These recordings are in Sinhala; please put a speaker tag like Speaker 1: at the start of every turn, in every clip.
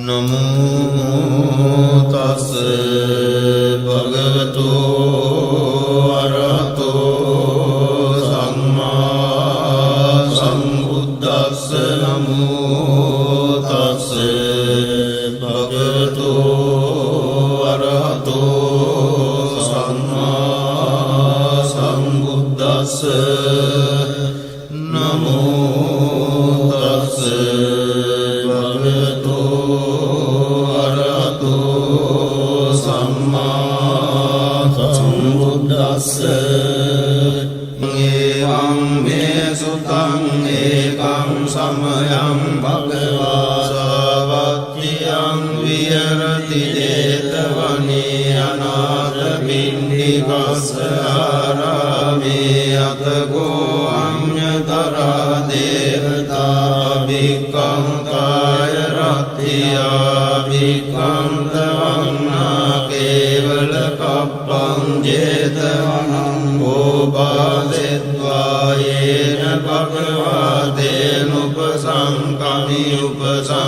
Speaker 1: नमो तस्से भगवतो अरहतो सम्मा सम्बुद्धस्से नमो तस्से भगवतो अरहतो सम्मा सम्बुद्धस्से नमो तस्से भगवतो अरहतो सम्मा सम्बुद्धस्से एवं मे सुतं एकं समयं भगवा सावत्यं विहरति जेतवने अनाथपिण्डिकस्य आरामे अतको अन्यतरा देवता विकंकाय रत्या विकंतवन्ना केवल कप्पं जेतवनं गोपादित्वायेन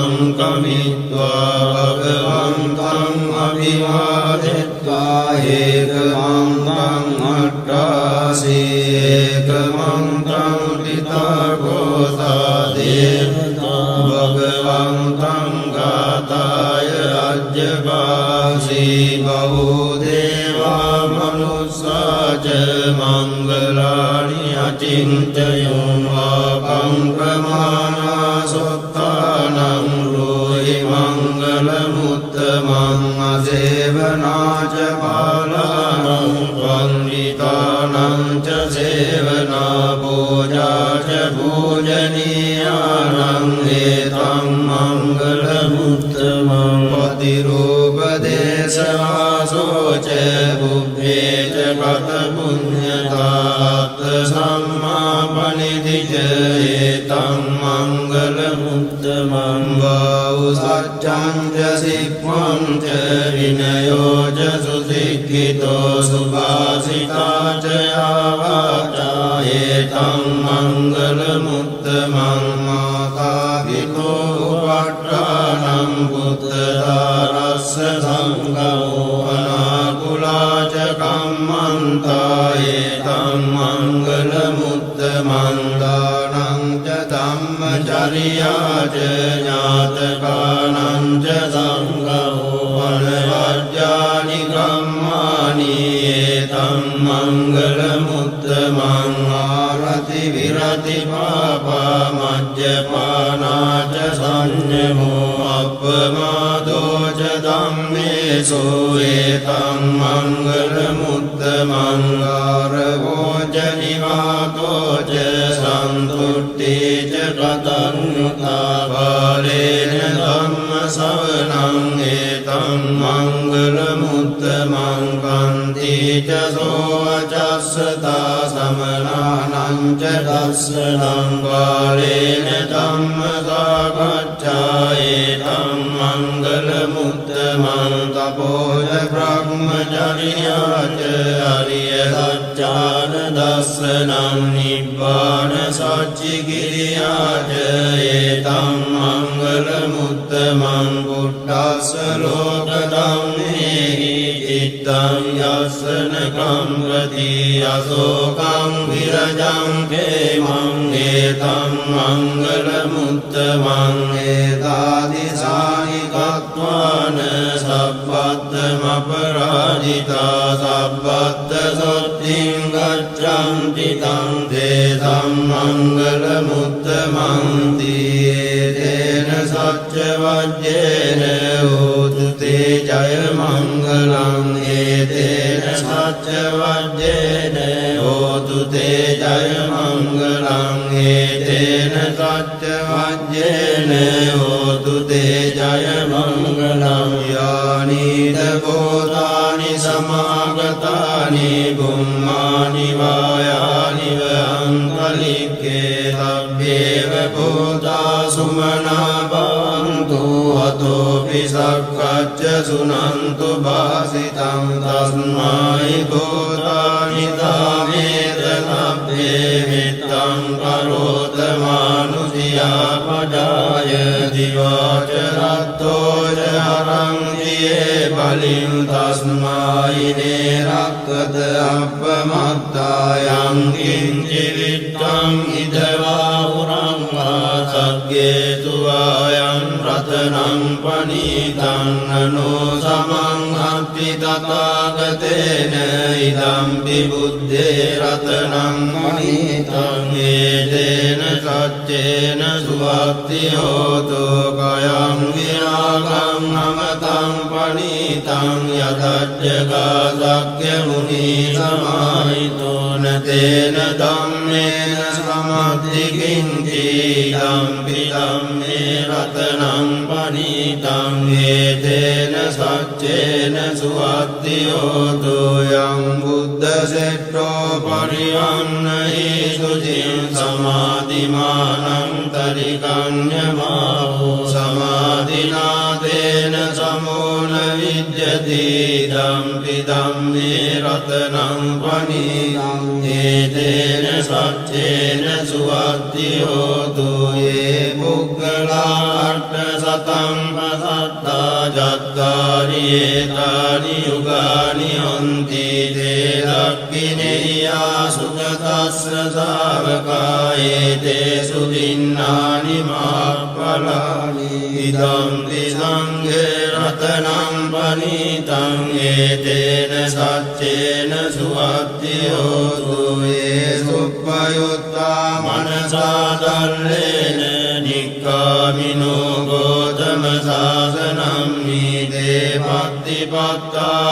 Speaker 1: भगवतेनुपसंकमित्वा भगवन्तं अभिवादित्वा एकमन्त्रं अट्टासि एकमन्त्रं पितृकोसा देवता भगवन्तं गाताय अज्जपासि बहुदेवा मनुष्या च मङ्गलानि अचिन्तयन्वापं प्रमाणा सुत्तानं ब्रूहि मङ्गलमुत्तमं असेवना च बालानां पण्डितानां च सेवना पूजा च पूजनीयानां एतं मङ्गलमुत्तमं पतिरूपदेशवासो च बुद्धे च कतपुण्यतात् सम्मापनिधि च एतं मङ्गलमुत्तमं बहुसज्जं च शिक्वं च विनयो च सुशिक्षितो सुभाषिता च आवाचा एतं मङ्गलमुत्तमं मातापितो उपट्टानं पुत्रदारस्य सङ्गो अनाकुला च कम्मन्ता एतं मङ्गलमुत्तमं दानं च धम्मचर्या च ज्ञातकानां च सङ्गो अनवर्ज्यानि कर्माणि एतं मङ्गलमुत्तमं आरति विरति पापमद्यपाना च संयमो अपमादो च धम्मेषु एतं मङ्गलमुत्तमं गारवो च निवातो च सन्तुष्टि च कृतज्ञता बालेन धम्मश्रवणं एतं मङ्गलमुत्तमं कान्ति च सोऽवचस्सता समनानं च दर्शनं बालेन धम्मसागच्छा एतं मङ्गलमुत्तमं तपो च ब्रह्मचर्या च हरियसच्चानदर्शनं निब्बाणसच्चिक्रिया च एतं मङ्गलमुत्तमं बुद्धस्य लोकधम्मेहि चित्तं यस्नकं प्रति अशोकं विरजं क्षेमं एतं मङ्गलमुत्तमं एतादृशानि कृत्वान सब्बद्धमपराजिता सब्बद्धशुद्धिं गच्छन्ति तं तेषां मङ्गलमुत्तमं तेन सत्यवज्रेण होतु ते जयमङ्गलं एतेन सत्यवज्रेण होतु ते जयमङ्गलं एतेन सत्यवज्रेण होतु ते जयमङ्गलं यानि भूतानि समागतानि गुम्मानि वायानि वहङ्कलिके तव्येव भूता सुमना भवन्तु हतोऽपि सख्यच्च सुनन्तु भासितं तस्मै भूतानि तामेत तव्ये मित्तं करोत मानुषिया पदाय दिवाच रत्तो සතියේ බලින් තස්මායිනේ රක්කත අප්පමත්තායං කිංචි විත්තං ඉදවා උරංවා සග්ගේතු ආයං රතනං පනීතං නනෝ සමං අත්ති තථාගතේන ඉදම්පි බුද්දේ රතනං පනීතං ඒතේන සච්චේන සුවක්ති හෝතු කයං විරාගං නමතං පනීතං යදච්චගා සක්්‍ය මුනි සමාහිතෝන තේන ධම්මේන සමද්දි කිංචි ධම්පි ධම්මේ රතනං පනීතං ඒතේන සච්චේන සුවක්ති හෝතු යං බුද්ධ සෙට්ඨෝ පරිවන්නහි සුචින් සමාධිමානං තරිකඤ්ඤමාහෝ සමාධිනාදේන සමෝන විජ්ජති ධම්පි ධම්මේ රතනං පනීතං ඒතේන සච්චේන සුවක්ති හෝතු යේ පුග්ගලා අට්ඨ සතං පසත්තා ජත්තාරියේ තානි යුගානි හොන්ති තේ දක්ඛිනේයා සුගතස්ස ශාවකායේ තේ සුදින්නානි මාප්පලානි ඉදම්පි සංඝේ රතනං පනීතං ඒතේන සච්චේන සුවක්ති හෝතු යේ සුප්පයුත්තා මනසා දල්ලේන නික්ඛාමිනෝ ගෝතම සාසනං නීදේ පත්තිපත්තාමතං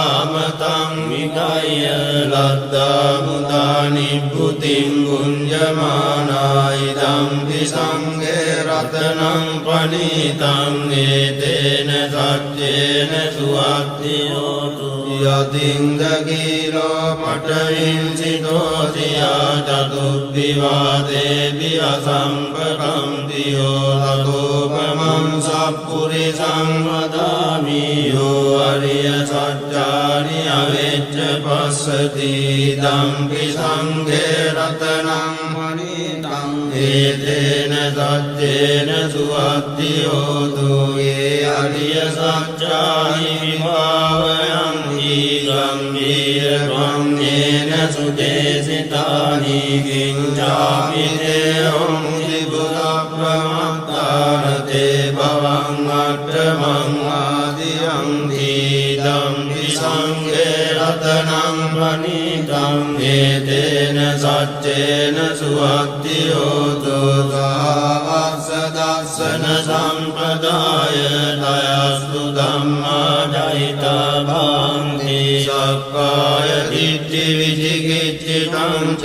Speaker 1: විකය්‍ය ලද්දා මුදා නිබ්බුතිං ගුඤ්ජමානායි ධම්පි සංඝේ රතනං පනීතං ඒතේන සච්චේන සුවක්ති හෝතු යතින්ද කීලෝ පඨවින්සිතෝසියා චතුබ්බිවාදේපි අසම්පකම්තියෝ ලතෝපමං සප්පුරිසං වදාමි යෝ අරිය සත්‍යානි අවෙච්ච පස්සති ධම්පි සංඝේ රතනං පනීතං ඒතේන සච්චේන සුවක්ති හෝතු යේ අරිය සත්‍යානි විභාවයං ගම්භීරවන්නේන සුදේසිතානි කිංචාපි දේහං ත්‍රිපුරප්‍රමත්තානතේ භවං අට්ඨමං ආදියං ධම්පි සංඝේ රතනං පනීතං ඒතේන සච්චේන සුවක්ති හෝතු සාවස්ස දස්සන සම්පදාය දයස්තු ධම්මා ජහිතා භාන්ති සක්කාය දිට්ඨි විචිකිච්ඡිතං ච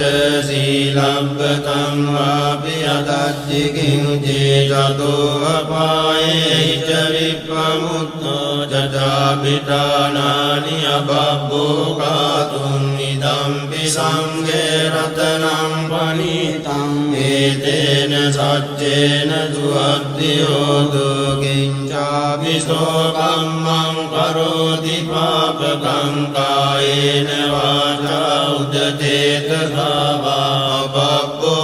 Speaker 1: සීලබ්බතං වාපි අදච්චි කිංචි චතෝ අපායේ ච විප්පමුත්තෝ චාපිඨානානි අබබ්බෝ කාතුං ඉදම්පි සංඝේ රතනං පනීතං ඒතේන සච්චේන සුවක්ති හෝතු කිංචාපි සෝකම්මං කරෝති පාපකං කායේන වාචා උදචේතසා වා බබ්බෝ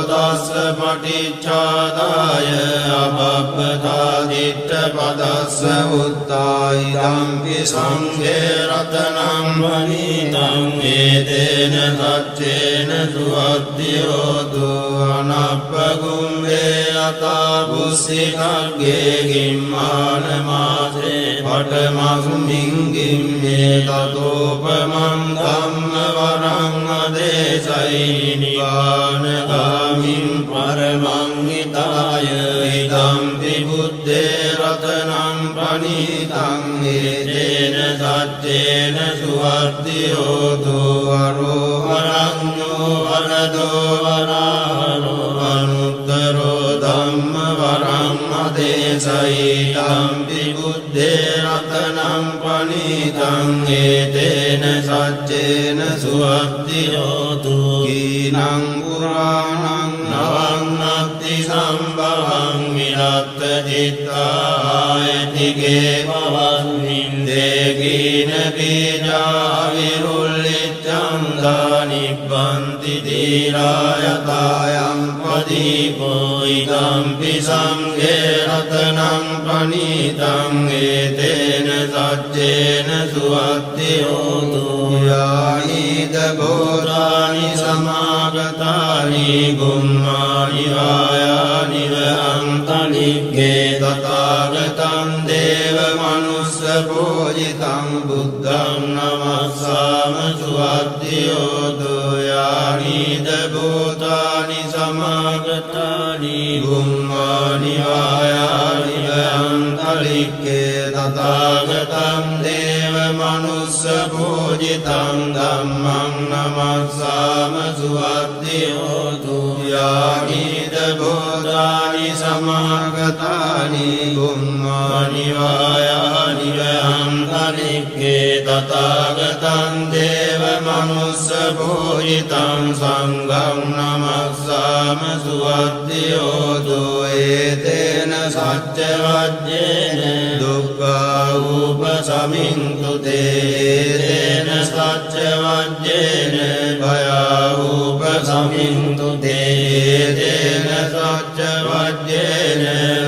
Speaker 1: තස්ස පටිච්චාදාය අපබ්බතා දිට්ඨ පදස්ස උත්තායි ධම්පි සංඝේ රතනං පනීතං ඒතේන සච්චේන සුවක්ති හෝතු අනප්පගුම්මේ අතා බුස්සිකග්ගේ ගිම්මාන මාසේ පඨමස්මින් ගිම්මේ තතෝපමං ධම්ම වරං අදේශයි නිවානගාමින් පරමං හිතාය ඉදම්පි බුද්දේ රතනං පනීතං ඒතේන සච්චේන සුවක්ති හෝතු අරෝහරඤ්ඤෝ වරදෝ වරාහරෝ අනුත්තරෝ ධම්ම වරං අදේශයි ධම්පි බුද්දේ රතනං පනීතං ඒතේන සච්චේන සුවක්ති හෝතු කීනං පුරාණං නවං නත්ති සම්භවං විරත්ත චිත්තායතිගේ භවස්මින්දේ කීන බීජා විරුල්ලිච්ඡං දානිබ්බන්ති දීරායතායං පදීපෝ ඉදම්පි සංඝේ රතනං පනීතං ඒතේන සච්චේන සුවත්ති හෝතු යානිද බෝධානි සමාගතානි ගුම්මානි වායානි වහන්තනික්ගේ තථාගතං දේව මනුස්ස පූජිතං බුද්ධං නමස්සාම සුවත්ති හෝතු යානිද බෝධානි සමාගතානි ගුම්මානි වායානි වහන්තනික්ගේ තථාගතං දේව මනුස්ස පූජිතං ධම්මං නමස්සාම සුවත්ති හෝතු යානිද බෝධානි සමාගතානි ගුම්මානි වායානි වහන්තනික්ගේ තථාගතං දේව මනුස්ස පූජිතං සංඝං නමස්සාම සුවත්ති හෝතු ඒතේන සච්ච වජ්ජේන දුක්ඛා උපසමින්තු තේන සච්ච වජ්ජේන භයා උපසමින්තු තේන සච්ච වජ්ජේන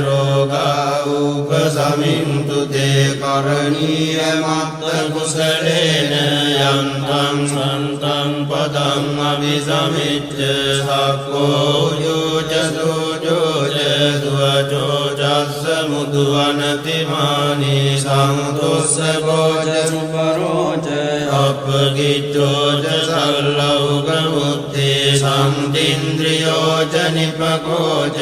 Speaker 1: රෝගා උපසමින්තු තේ කරණීය මත්ත කුසලේන යන්තං සන්තං පදං අபிසමිච්ඡ සක්ඛෝ යෝච සෝජෝච සුවචෝ චස්ස මුදුවනති මානි සම්තොස්ස භෝජ සුපරෝච අපගිච්ඡෝච සල්ලෞක මුත්තේ සම්තින්ද්‍රියෝච නිපකෝච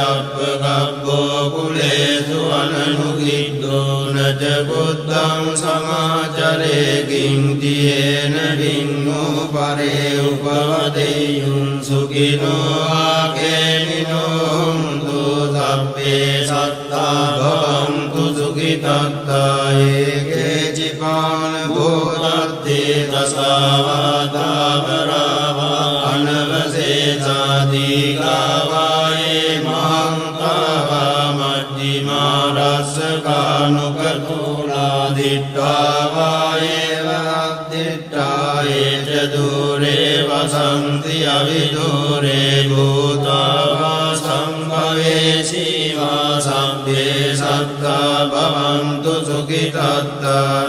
Speaker 1: අපගබ්බෝ කුලේසු අනනුගිද්දෝ නච බුද්ධං සමාචරේ කිංතියේන ඩින්නෝ පරේ උපවදෙයුන් සුඛිනෝ ආකේමිනෝ හුන්තු සබ්බේ සත්තා භවන්තු සුඛිතත්තා ඒකේ චිපාන භෝතත්තේ දසාවාදාවරාවා අනවසේසාදීගාවායේ මහන්තාවා මජ්ජිමා රස්සකානුකතෝලා දිට්ඨාවායේ වද්දිට්ඨායේ ච දූරේ වසන්ති අවිදූරේ භූතාවා සම්භවේ සීවා සම්භේ සත්තා භවන්තු සුඛිතත්තා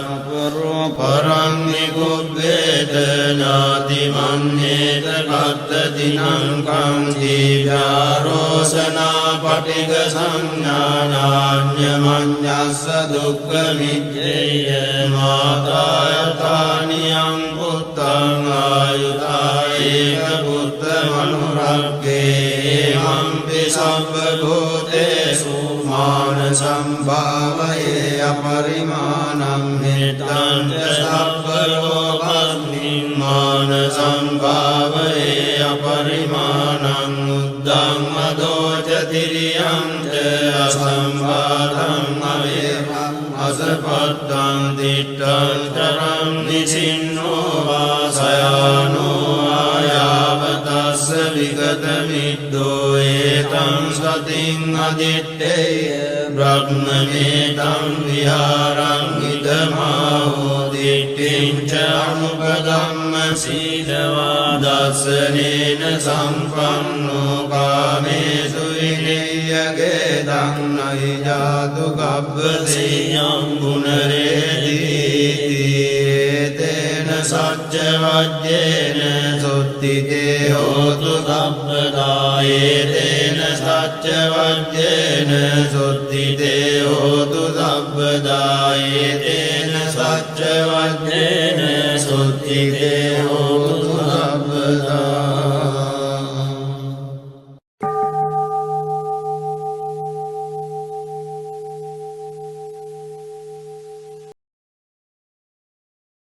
Speaker 1: පරං නිකුබ්බේත ඥාති මන්නේත කත්තදිනං කං දීඝාරෝසනා පටිග සංඥානාඤ්ඤමඤ්ඤස්ස දුක්ඛ මිච්ඡේය මාතායතානියං පුත්තං ආයුතායේක පුත්ත මනුරග්ගේ මම්පි සබ්බ භූතේසු මාන සම්භාවයේ අපරිමාණං මෙත්තං සබ්බ ලෝකස්මින් මාන සම්භාවයේ අපරිමාණං උද්දං අදෝච තිරියං ච අසම්භාතං අවේවං අසපත්තං දිට්ඨං චරං නිසින්නෝ වාසයානෝ ආයාවතස්ස විගත මිද්දෝ ඒතං සතින් අදිත්තේය බ්‍රහ්මමේතං විහාරං ඉදමාහෝ දිට්ඨිං ච අනුපදම්ම සීලවා දස්සනේන සම්පන්නෝ කාමේසු විනය්‍යගේ දන්නයි ජාතු කබ්බසේයං පුනරේදීති තේන සච්ච වජ්ජේන සුත්තිතේ හෝතු සම්පදායේ තේන සච්ච වජ්ජේන සුත්තිතේ හෝතු සම්පදායේ තේන සච්ච වජ්ජේන සුත්තිතේ